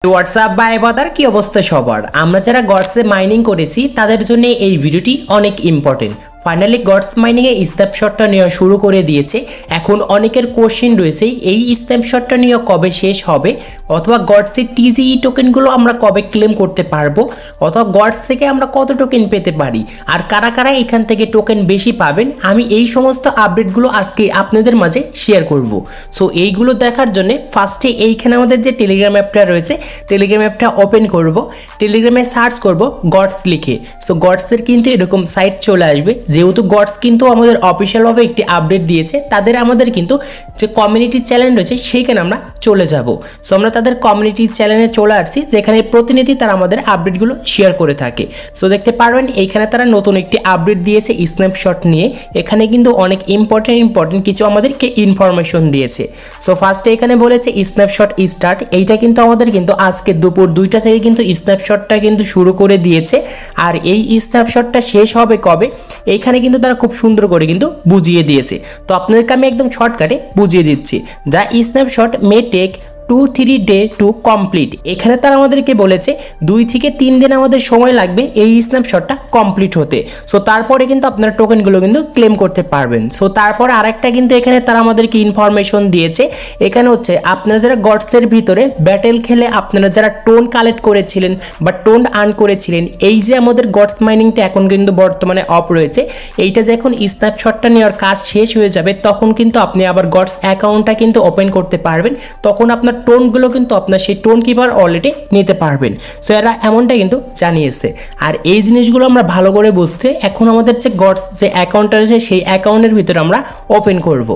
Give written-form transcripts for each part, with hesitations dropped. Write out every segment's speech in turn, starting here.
WhatsApp বা এবাদার কি অবস্থা সবার? আমরা যারা গডসে মাইনিং করেছি তাদের জন্য এই ভিডিওটি অনেক ইম্পর্টেন্ট। ফাইনালি গডস মাইনিংয়ে স্ন্যাপশটটা নেওয়া শুরু করে দিয়েছে। এখন অনেকের কোশ্চেন রয়েছে এই স্ন্যাপশটটা নিয়ে কবে শেষ হবে, অথবা গডসের টিজিই টোকেনগুলো আমরা কবে ক্লেম করতে পারবো, অথবা গডস থেকে আমরা কত টোকেন পেতে পারি, আর কারা কারা এখান থেকে টোকেন বেশি পাবেন। আমি এই সমস্ত আপডেটগুলো আজকে আপনাদের মাঝে শেয়ার করব। সো এইগুলো দেখার জন্য ফার্স্টে এইখানে আমাদের যে টেলিগ্রাম অ্যাপটা রয়েছে, টেলিগ্রাম অ্যাপটা ওপেন করব, টেলিগ্রামে সার্চ করব গডস লিখে। সো গডসের কিন্তু এরকম সাইট চলে আসবে। যেহেতু গডস কিন্তু আমাদের অফিসিয়ালভাবে একটি আপডেট দিয়েছে, তাদের আমাদের কিন্তু যে কমিউনিটি চ্যানেল রয়েছে সেইখানে আমরা চলে যাব। সো আমরা তাদের কমিউনিটি চ্যানেলে চলে আসছি, যেখানে প্রতিনিধি তারা আমাদের আপডেটগুলো শেয়ার করে থাকে। সো দেখতে পারবেন এইখানে তারা নতুন একটি আপডেট দিয়েছে স্ন্যাপশট নিয়ে। এখানে কিন্তু অনেক ইম্পর্টেন্ট কিছু আমাদেরকে ইনফরমেশন দিয়েছে। সো ফার্স্টে এখানে বলেছে স্ন্যাপশট স্টার্ট। এইটা কিন্তু আমাদের কিন্তু আজকে দুপুর 2টা থেকে কিন্তু স্ন্যাপশটটা কিন্তু শুরু করে দিয়েছে। আর এই স্ন্যাপশটটা শেষ হবে কবে, এইখানে কিন্তু তারা খুব সুন্দর করে কিন্তু বুঝিয়ে দিয়েছে। তো আপনাদেরকে আমি একদম শর্টকাটে বুঝিয়ে দিচ্ছি। The snapshot may take 2-3 day to complete. এখানে তারা আমাদেরকে বলেছে 2 থেকে 3 দিন আমাদের সময় লাগবে এই স্ন্যাপশটটা কমপ্লিট হতে। সো তারপরে কিন্তু আপনারা টোকেনগুলো কিন্তু ক্লেম করতে পারবেন। সো তারপর আরেকটা কিন্তু এখানে তারা আমাদেরকে ইনফরমেশন দিয়েছে। এখানে হচ্ছে আপনারা যারা গডসের ভিতরে ব্যাটেল খেলে আপনারা যারা টোন কালেক্ট করেছিলেন বা টোন আর্ন করেছিলেন, এই যে আমাদের গডস মাইনিংটা এখন কিন্তু বর্তমানে অফ রয়েছে, এইটা যখন স্ন্যাপশটটা নেওয়ার কাজ শেষ হয়ে যাবে তখন কিন্তু আপনি আবার গডস অ্যাকাউন্টটা কিন্তু ওপেন করতে পারবেন। তখন আপনার টোনগুলো কিন্তু আপনার সেই টোন কিপার অলরেডি নিতে পারবেন। সো এরা এমনটা কিন্তু জানিয়েছে। আর এই জিনিসগুলো আমরা ভালো করে বুঝতে এখন আমাদের যে গডস যে অ্যাকাউন্টটা রয়েছে সেই অ্যাকাউন্টের ভিতরে আমরা ওপেন করব।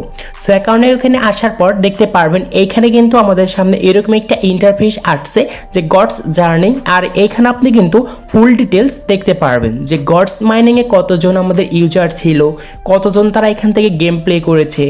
সো অ্যাকাউন্টে ওখানে আসার পর দেখতে পারবেন এইখানে কিন্তু আমাদের সামনে এরকম একটা ইন্টারফেস আসছে যে গডস জার্নিং। আর এইখানে আপনি কিন্তু ফুল ডিটেলস দেখতে পারবেন যে গডস মাইনিংয়ে কতজন আমাদের ইউজার ছিল, কতজন তারা এখান থেকে গেম প্লে করেছে,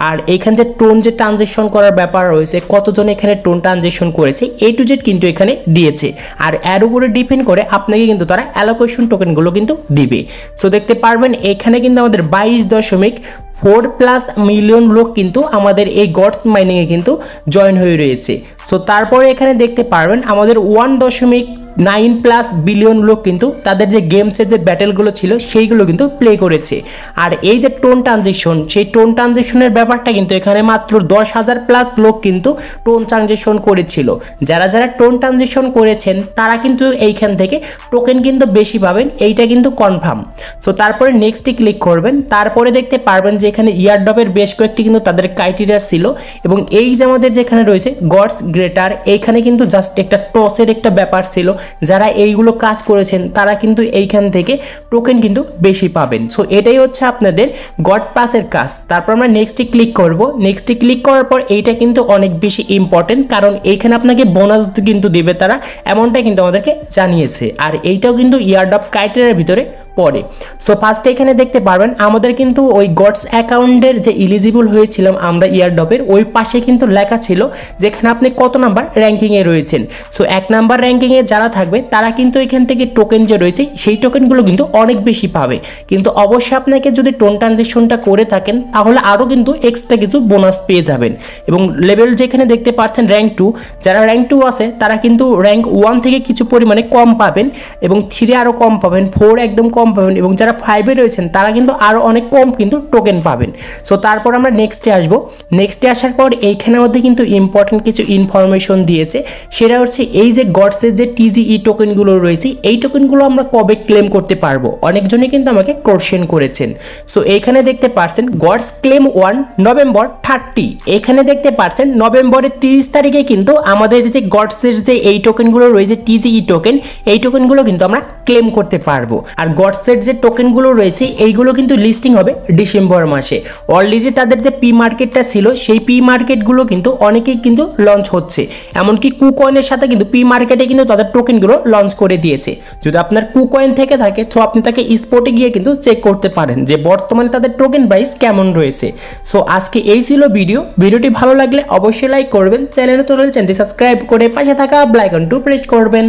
আর এইখানে যে টোন যে ট্রানজেকশন করার ব্যাপার রয়েছে, কতজন এখানে টোন ট্রানজেকশন করেছে, A to Z কিন্তু এখানে দিয়েছে। আর এর উপরে ডিপেন্ড করে আপনাকে কিন্তু তারা অ্যালোকেশন টোকেনগুলো কিন্তু দিবে। সো দেখতে পারবেন এখানে কিন্তু আমাদের 22.4+ মিলিয়ন লোক কিন্তু আমাদের এই গডস মাইনিংয়ে কিন্তু জয়েন হয়ে রয়েছে। সো তারপরে এখানে দেখতে পারবেন আমাদের 1.9+ বিলিয়ন লোক কিন্তু তাদের যে গেমসের যে ব্যাটেলগুলো ছিল সেইগুলো কিন্তু প্লে করেছে। আর এই যে টোন ট্রানজেকশন, সেই টোন ট্রানজেকশনের ব্যাপারটা কিন্তু এখানে মাত্র 10,000+ লোক কিন্তু টোন ট্রানজেকশন করেছিল। যারা যারা টোন ট্রানজেকশন করেছেন তারা কিন্তু এইখান থেকে টোকেন কিন্তু বেশি পাবেন, এইটা কিন্তু কনফার্ম। সো তারপরে নেক্সটে ক্লিক করবেন। তারপরে দেখতে পারবেন যে এখানে ইয়ারড্রপের বেশ কয়েকটি কিন্তু তাদের ক্রাইটেরিয়া ছিল, এবং এই যে আমাদের যেখানে রয়েছে গডস গ্রেটার, এইখানে কিন্তু জাস্ট একটা টসের একটা ব্যাপার ছিল। যারা এইগুলো কাজ করেছেন তারা কিন্তু এইখান থেকে টোকেন কিন্তু বেশি পাবেন। সো এটাই হচ্ছে আপনাদের গড পাসের কাজ। তারপর আমরা নেক্সটে ক্লিক করব। নেক্সটে ক্লিক করার পর এইটা কিন্তু অনেক বেশি ইম্পর্টেন্ট, কারণ এইখানে আপনাকে বোনাস কিন্তু দিবে তারা, এমনটা কিন্তু আমাদেরকে জানিয়েছে। আর এইটাও কিন্তু ইয়ারড্রপ ক্রাইটেরিয়ার ভিতরে পড়ে। সো ফার্স্টে এখানে দেখতে পারবেন আমাদের কিন্তু ওই গডস অ্যাকাউন্টের যে এলিজিবল হয়েছিলাম আমরা ইয়ারড্রপের, ওই পাশে কিন্তু লেখা ছিল যেখানে আপনি কত নাম্বার র্যাঙ্কিংয়ে রয়েছেন। সো 1 নাম্বার র্যাঙ্কিংয়ে যারা থাকবে তারা কিন্তু এখান থেকে টোকেন যে রয়েছে সেই টোকেনগুলো কিন্তু অনেক বেশি পাবে। কিন্তু অবশ্যই আপনাকে যদি টোন ট্রানজেকশনটা করে থাকেন তাহলে আরও কিন্তু এক্সট্রা কিছু বোনাস পেয়ে যাবেন। এবং লেভেল যেখানে দেখতে পাচ্ছেন র্যাঙ্ক 2, যারা র্যাঙ্ক 2 আছে তারা কিন্তু র্যাঙ্ক 1 থেকে কিছু পরিমাণে কম পাবেন, এবং 3 আরও কম পাবেন, 4 একদম কম পাবেন, এবং যারা 5-এ রয়েছেন তারা কিন্তু আরও অনেক কম কিন্তু টোকেন পাবেন। সো তারপর আমরা নেক্সটে আসব। নেক্সটে আসার পর এইখানের মধ্যে কিন্তু ইম্পর্টেন্ট কিছু ইনফরমেশন দিয়েছে। সেটা হচ্ছে এই যে গডসের যে টিজিই টোকেনগুলো রয়েছে এই টোকেনগুলো আমরা কবে ক্লেম করতে পারবো, অনেকজনই কিন্তু আমাকে কোশ্চেন করেছেন। সো এইখানে দেখতে পাচ্ছেন গডস ক্লেম 1 নভেম্বর 30। এখানে দেখতে পাচ্ছেন নভেম্বরের 30 তারিখে কিন্তু আমাদের যে গডসের যে এই টোকেনগুলো রয়েছে টিজিই টোকেন, এই টোকেনগুলো কিন্তু আমরা ক্লেম করতে পারবো। আর গডসের যে টোকেনগুলো রয়েছে এইগুলো কিন্তু লিস্টিং হবে ডিসেম্বর মাসে। অলরেডি তাদের যে পি মার্কেটটা ছিল সেই পি মার্কেটগুলো কিন্তু অনেকেই কিন্তু লঞ্চ হচ্ছে, এমনকি কুকয়েনের সাথে কিন্তু পি মার্কেটে কিন্তু তাদের টোকেনগুলো লঞ্চ করে দিয়েছে। যদি আপনার কুকয়েন থেকে থাকে তো আপনি তাকে স্পটে গিয়ে কিন্তু চেক করতে পারেন যে বর্তমানে তাদের টোকেন প্রাইস কেমন রয়েছে। সো আজকে এই ছিল ভিডিওটি ভালো লাগলে অবশ্যই লাইক করবেন, চ্যানেলে চ্যানেলটি সাবস্ক্রাইব করে পাশে থাকা বেল আইকনটি প্রেস করবেন।